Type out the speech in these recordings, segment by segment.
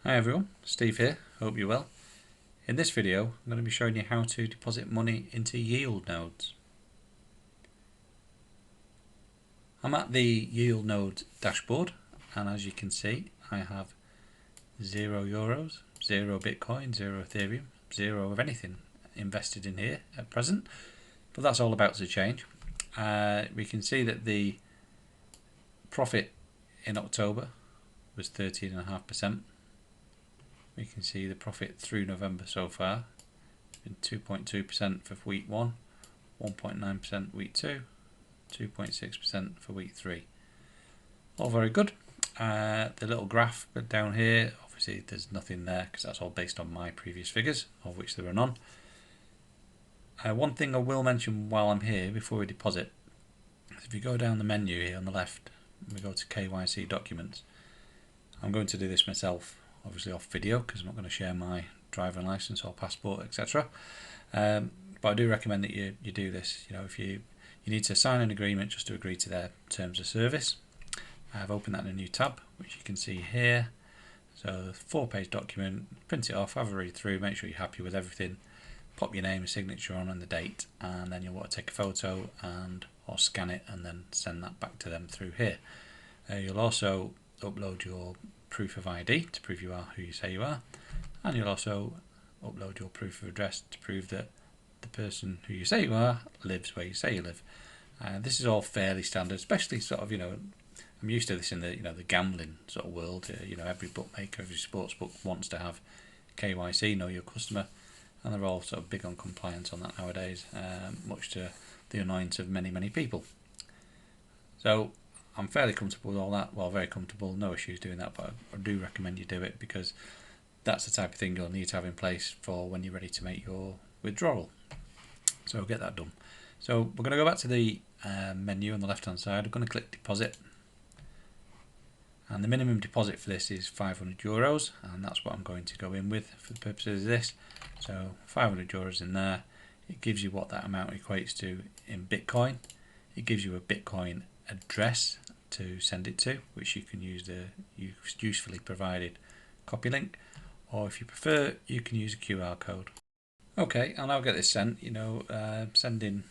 Hi everyone, Steve here, hope you're well. In this video I'm going to be showing you how to deposit money into Yieldnodes. I'm at the Yieldnodes dashboard and as you can see I have €0, 0 Bitcoin, 0 Ethereum, 0 of anything invested in here at present, but that's all about to change. We can see that the profit in October was 13.5%. We can see the profit through November so far, been 2.2% for week 1, 1.9% week 2, 2.6% for week 3. All very good. The little graph down here, obviously there's nothing there because that's all based on my previous figures, of which there are none. One thing I will mention while I'm here before we deposit, is if you go down the menu here on the left, we go to KYC Documents. I'm going to do this myself, obviously off video because I'm not going to share my driving license or passport, etc. But I do recommend that you do this. You know, if you need to sign an agreement just to agree to their terms of service. I've opened that in a new tab, which you can see here. So 4-page document, print it off, have a read through, make sure you're happy with everything, pop your name and signature on and the date, and then you'll want to take a photo or scan it and then send that back to them through here. You'll also upload your proof of ID to prove you are who you say you are, and you'll also upload your proof of address to prove that the person who you say you are lives where you say you live. This is all fairly standard, especially sort of, I'm used to this in the the gambling sort of world. Every bookmaker, every sports book wants to have KYC, know your customer, and they're all sort of big on compliance on that nowadays, much to the annoyance of many people. So I'm fairly comfortable with all that, well, very comfortable, no issues doing that, but I do recommend you do it because that's the type of thing you'll need to have in place for when you're ready to make your withdrawal. So get that done. So we're going to go back to the menu on the left hand side. I'm going to click deposit, and the minimum deposit for this is €500, and that's what I'm going to go in with for the purposes of this. So €500 in there. It gives you what that amount equates to in Bitcoin. It gives you a Bitcoin address to send it to, which you can use the usefully provided copy link, or if you prefer you can use a QR code. Okay, and I'll get this sent. Sending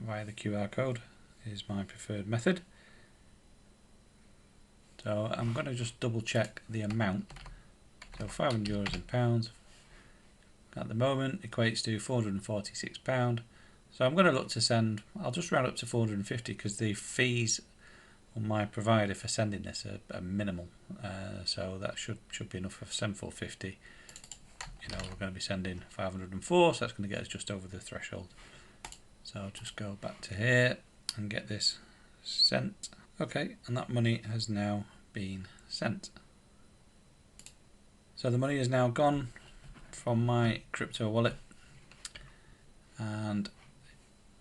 via the QR code is my preferred method. So I'm going to just double check the amount. So €500 in pounds at the moment equates to £446. So I'm going to look to send, I'll just round up to 450 because the fees on my provider for sending this are minimal. So that should be enough for send 450. We're going to be sending 504, so that's going to get us just over the threshold. So I'll just go back to here and get this sent. Okay, and that money has now been sent. So the money is now gone from my crypto wallet, and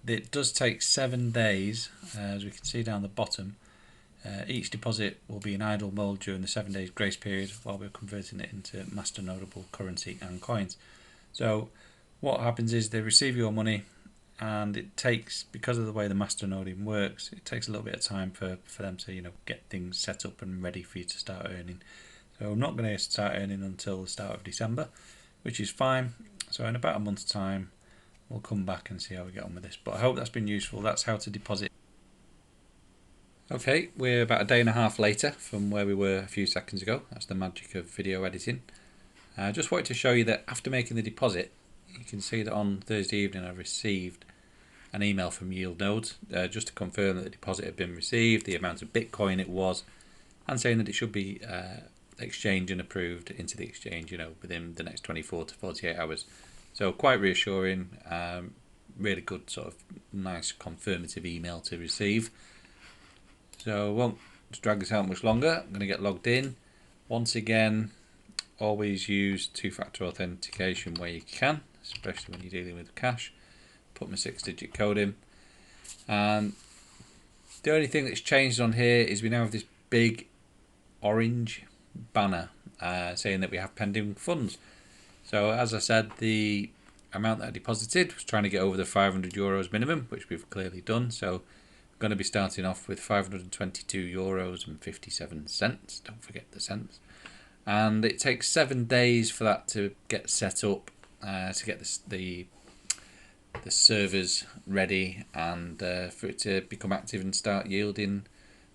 it does take 7 days, as we can see down the bottom. Each deposit will be in idle mode during the 7 days grace period while we're converting it into masternodable currency and coins. So what happens is they receive your money, and it takes, because of the way the masternoding works, it takes a little bit of time for them to get things set up and ready for you to start earning. So I'm not going to start earning until the start of December, which is fine. So in about a month's time we'll come back and see how we get on with this, but I hope that's been useful. That's how to deposit. Okay, we're about a day and a half later from where we were a few seconds ago. That's the magic of video editing. I just wanted to show you that after making the deposit, you can see that on Thursday evening I received an email from Yieldnodes just to confirm that the deposit had been received, the amount of Bitcoin it was, and saying that it should be exchanged and approved into the exchange within the next 24 to 48 hours. So quite reassuring, really good sort of nice confirmative email to receive. So I won't drag this out much longer. I'm going to get logged in. Once again, always use two-factor authentication where you can, especially when you're dealing with cash. Put my 6-digit code in. And the only thing that's changed on here is we now have this big orange banner saying that we have pending funds. So as I said, the amount that I deposited was trying to get over the €500 minimum, which we've clearly done. So I'm going to be starting off with €522.57. Don't forget the cents. and it takes 7 days for that to get set up, to get the servers ready, and for it to become active and start yielding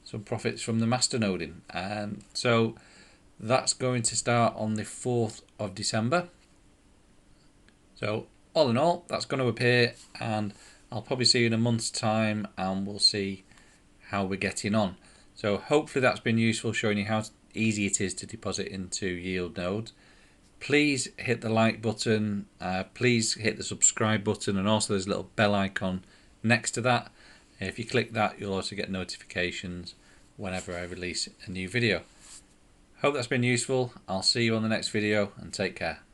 some profits from the masternoding. And so that's going to start on the 4th of December. So all in all, that's going to appear, and I'll probably see you in a month's time, and we'll see how we're getting on. So hopefully that's been useful, showing you how easy it is to deposit into Yieldnodes. Please hit the like button, please hit the subscribe button, and also there's a little bell icon next to that. If you click that, you'll also get notifications whenever I release a new video. Hope that's been useful. I'll see you on the next video, and take care.